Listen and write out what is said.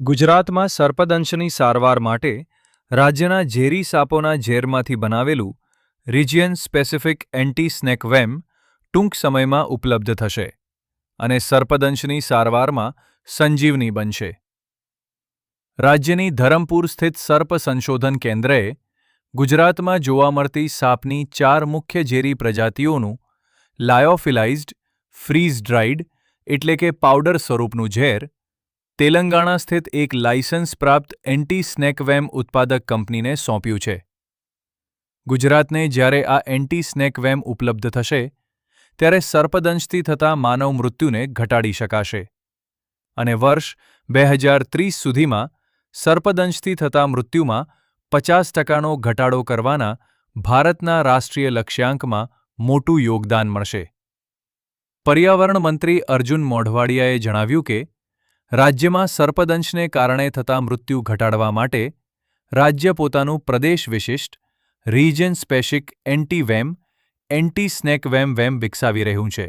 ગુજરાતમાં સર્પદંશની સારવાર માટે રાજ્યના ઝેરી સાપોના ઝેરમાંથી બનાવેલું રિજિયન સ્પેસિફિક એન્ટી સ્નેક વેમ ટૂંક સમયમાં ઉપલબ્ધ થશે અને સર્પદંશની સારવારમાં સંજીવની બનશે. રાજ્યની ધરમપુર સ્થિત સર્પ સંશોધન કેન્દ્રએ ગુજરાતમાં જોવા મળતી સાપની 4 મુખ્ય ઝેરી પ્રજાતિઓનું લાયોફિલાઇઝ્ડ, ફ્રીઝ ડ્રાઇડ એટલે કે પાવડર સ્વરૂપનું ઝેર તેલંગાણા સ્થિત એક લાયસન્સ પ્રાપ્ત એન્ટી સ્નેકવેમ ઉત્પાદક કંપનીને સોંપ્યું છે. ગુજરાતને જ્યારે આ એન્ટી સ્નેકવેમ ઉપલબ્ધ થશે ત્યારે સર્પદંશથી થતા માનવ મૃત્યુને ઘટાડી શકાશે અને વર્ષ 2030 સુધીમાં સર્પદંશથી થતા મૃત્યુમાં 50% ઘટાડો કરવાના ભારતના રાષ્ટ્રીય લક્ષ્યાંકમાં મોટું યોગદાન મળશે. પર્યાવરણ મંત્રી અર્જુન મોઢવાડિયાએ જણાવ્યું કે રાજ્યમાં સર્પદંશને કારણે થતા મૃત્યુ ઘટાડવા માટે રાજ્ય પોતાનું પ્રદેશ વિશિષ્ટ રિજિયન સ્પેસિફિક એન્ટી સ્નેક વેમ વિકસાવી રહ્યું છે.